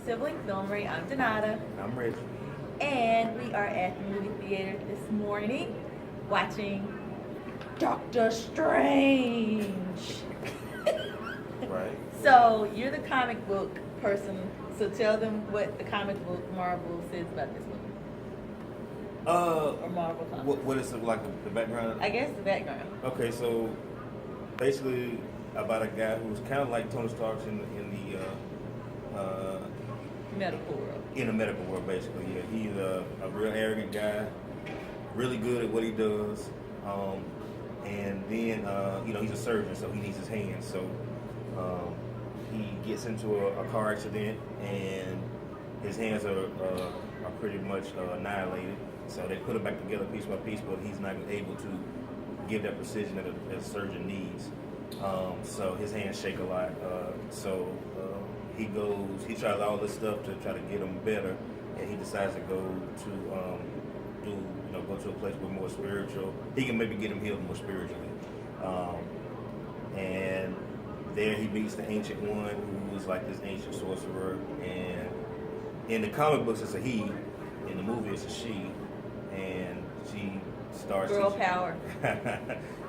Sibling Filmalry. I'm Donata. I'm Rich. And we are at the movie theater this morning watching Doctor Strange. Right. So, you're the comic book person, so tell them what the comic book Marvel says about this movie. Or Marvel comics. What is it like the background? I guess the background. Okay, so basically about a guy who's kind of like Tony Stark in the Medical world. in the medical world, basically. Yeah, he's a real arrogant guy, really good at what he does, and then he's a surgeon, so he needs his hands. So he gets into a car accident, and his hands are pretty much annihilated. So they put him back together piece by piece, but he's not able to give that precision that a surgeon needs. So his hands shake a lot. He tries all this stuff to try to get him better, and he decides to go to a place where more spiritual. He can maybe get him healed more spiritually. And there he meets the Ancient One, who is like this ancient sorcerer. And in the comic books, it's a he. In the movie, it's a she. And she starts Girl power.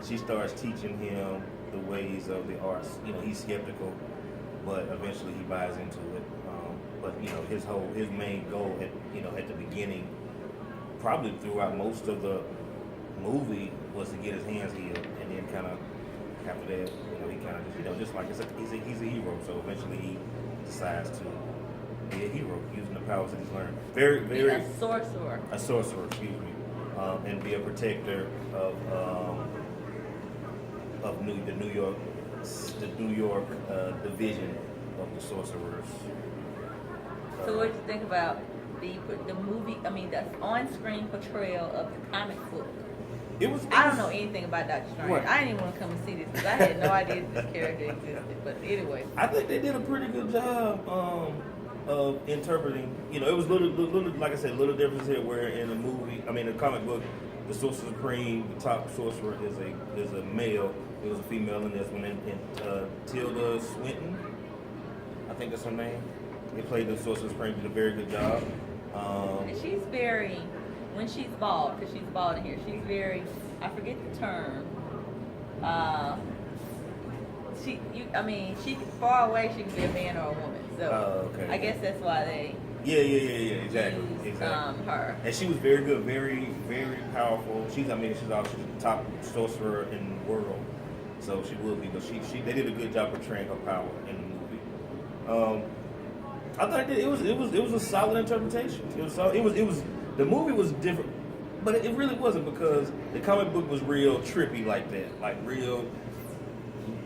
She starts teaching him the ways of the arts. He's skeptical, but eventually he buys into it. But his main goal at the beginning, probably throughout most of the movie, was to get his hands healed, and then kind of after that, he kind of just like he's a hero. So eventually he decides to be a hero using the powers that he's learned. Very a sorcerer. A sorcerer, excuse me, and be a protector of the New York division of the sorcerers. So what do you think about the movie? I mean, the on-screen portrayal of the comic book. I don't know anything about Doctor Strange. Right. I didn't even want to come and see this because I had no idea this character existed. But anyway, I think they did a pretty good job of interpreting. It was little, like I said, little difference here. Where in the comic book, the Sorcerer Supreme, the top sorcerer, is a male. It was a female in this one. And Tilda Swinton, I think that's her name. They played the Sorcerer Supreme, did a very good job. and she's very, when she's bald, because she's bald in here, she's very, I forget the term. She far away, she can be a man or a woman. So okay. I guess that's why they. Yeah, exactly. Her. And she was very good, very, very powerful. She's obviously the top sorcerer in the world, so she will be. But they did a good job portraying her power in the movie. I thought it was a solid interpretation. The movie was different, but it really wasn't, because the comic book was real trippy like that, like real.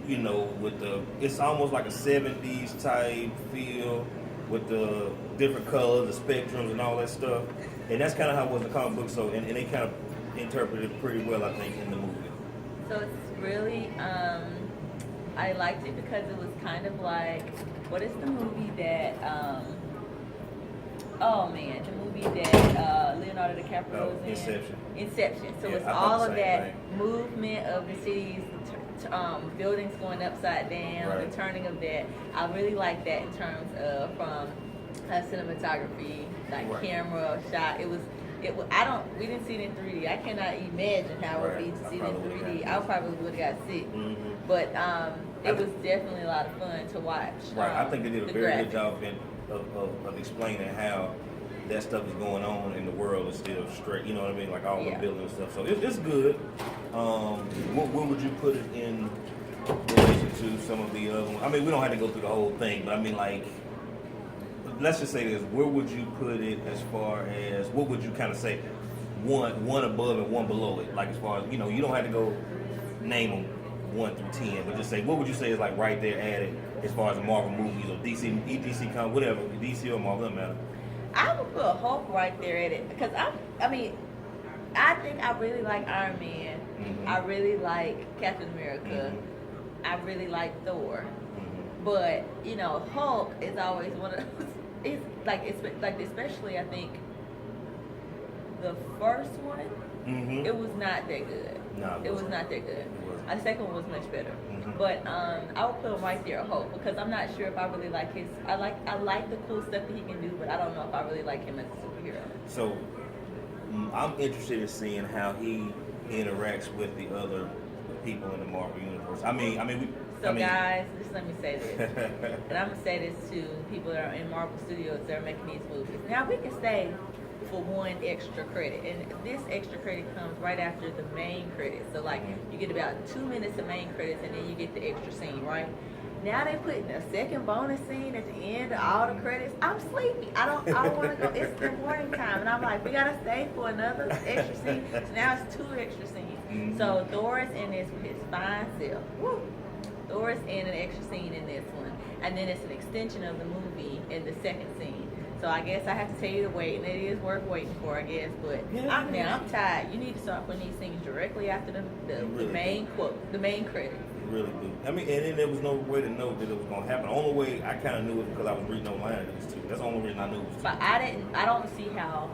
It's almost like a 70s type feel with the different colors, the spectrums, and all that stuff. And that's kind of how it was in the comic book. So, and they kind of interpreted it pretty well, I think, in the movie. So it's really, I liked it because it was kind of like, what is the movie that, the movie that Leonardo DiCaprio was in? Inception. So it's all of that movement of the cities, buildings going upside down, right. The turning of that. I really like that in terms of cinematography, like right. Camera shot. We didn't see it in 3D. I cannot imagine how it would be to see it in 3D. I probably would have got sick. Mm-hmm. But it was definitely a lot of fun to watch. Right. I think they did a very good graphics. job of explaining how that stuff is going on in the world is still straight. You know what I mean? Like all the buildings and stuff. So it's good. What would you put it in relation to some of the other ones? I mean, we don't have to go through the whole thing, but I mean, like, let's just say this. Where would you put it as far as, what would you kind of say? One above and one below it. Like, as far as, you don't have to go name them 1 through 10, but just say, what would you say is like right there at it as far as the Marvel movies or DC, whatever, DC or Marvel, doesn't matter. I would put Hulk right there at it because I think I really like Iron Man. Mm-hmm. I really like Captain America. Mm-hmm. I really like Thor. Mm-hmm. But Hulk is always one of those. It's like especially I think the first one. Mm-hmm. It was not that good. No, it was not that good. It wasn't. The second one was much better. Mm-hmm. But I would put him right there, Hope, because I'm not sure if I really like his. I like the cool stuff that he can do, but I don't know if I really like him as a superhero. So I'm interested in seeing how he interacts with the other people in the Marvel universe. Guys, just let me say this, and I'm gonna say this to people that are in Marvel Studios that are making these movies. Now we can stay for one extra credit, and this extra credit comes right after the main credits. So like you get about 2 minutes of main credits, and then you get the extra scene, right? Now they putting a second bonus scene at the end of all the credits. I'm sleepy. I don't want to go. It's the morning time, and I'm like, we gotta stay for another extra scene. So now it's 2 extra scenes. Mm-hmm. So Thor is in this with his fine self. Woo. Thor is in an extra scene in this one, and then it's an extension of the movie in the second scene. So I guess I have to tell you to wait, and it is worth waiting for, I guess. But I'm tired. You need to start putting these things directly after the main quote, the main credit. Really do. And then there was no way to know that it was going to happen. The only way I kind of knew it because I was reading online of these two. That's the only reason I knew it was two. But I don't see how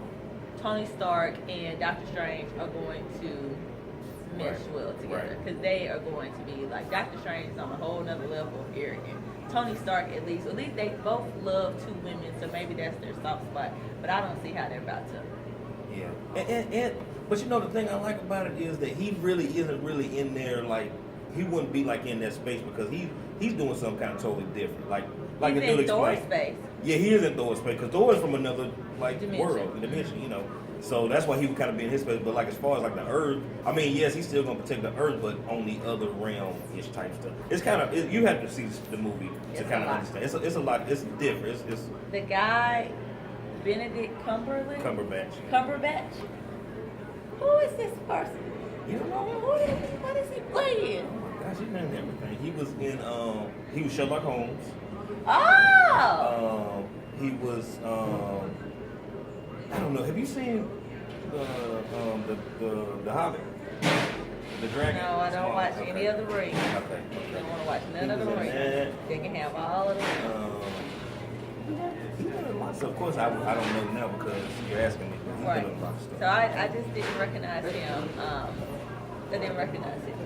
Tony Stark and Doctor Strange are going to mesh well together, because they are going to be like, Doctor Strange is on a whole nother level of arrogant. Tony Stark, at least they both love 2 women, so maybe that's their soft spot. But I don't see how they're about to. Yeah, but you know the thing I like about it is that he really isn't really in there, like he wouldn't be like in that space because he's doing something kind of totally different. Like he's the dude in Thor's explained. space. Yeah, he is in Thor's space because Thor is from another dimension. dimension, you know. So that's why he would kind of be in his space. But like as far as like the Earth, I mean, yes, he's still gonna protect the Earth, but on the other realm-ish type stuff. It's kind of you have to see the movie to kind of understand. It's a lot. It's different. It's the guy, Benedict Cumberbatch. Who is this person? You don't know what is he playing? Oh my gosh, he's done everything. He was Sherlock Holmes. Oh. He was I don't know. Have you seen the Hobbit? The Dragon? No, I don't watch any of the rings. Okay. I don't want to watch none of the rings. They can have all of them. He did a lot of stuff. Of course, I don't know now because you're asking me. He Right. did a lot of stuff. So I just didn't recognize him. I didn't recognize him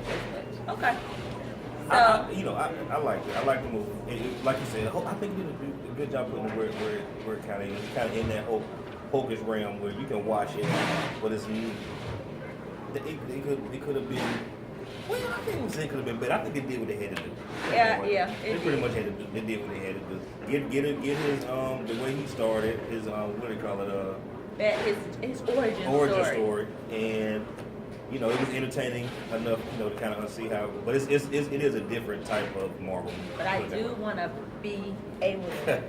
as much. Okay. So I like it. I like the movie. Like you said, I think you did a good job putting it where it kind of is. It's kind of in that hocus realm where you can watch it, but it's it could have been. Well, I can't even say it could have been better. I think they did what they had to do. Yeah. They pretty much had to do. They did what they had to do. Get his the way he started his what do they call it his origin story, and it was entertaining enough to kind of see how. But it is a different type of Marvel movie. But I do want to be able to.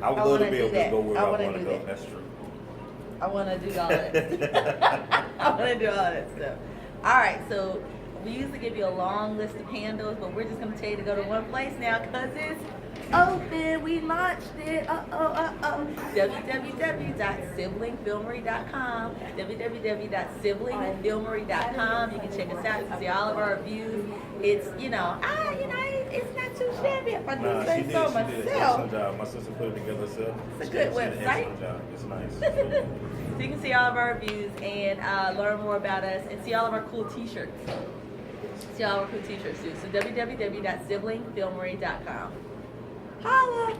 I would love to be able to go where I want to go. That. That's true. I want to do all that. I want to do all that stuff. All right, so we usually give you a long list of handles, but we're just going to tell you to go to one place now because it's open. We launched it. www.siblingfilmary.com. www.siblingfilmary.com. You can check us out. You can see all of our reviews. It's, it's not too shabby if I do say so myself. She did an excellent job. My sister put it together herself. It's a good website. It's nice. So you can see all of our reviews and learn more about us and see all of our cool t-shirts. See all of our cool t-shirts too. So www.siblingfilmary.com. Holla!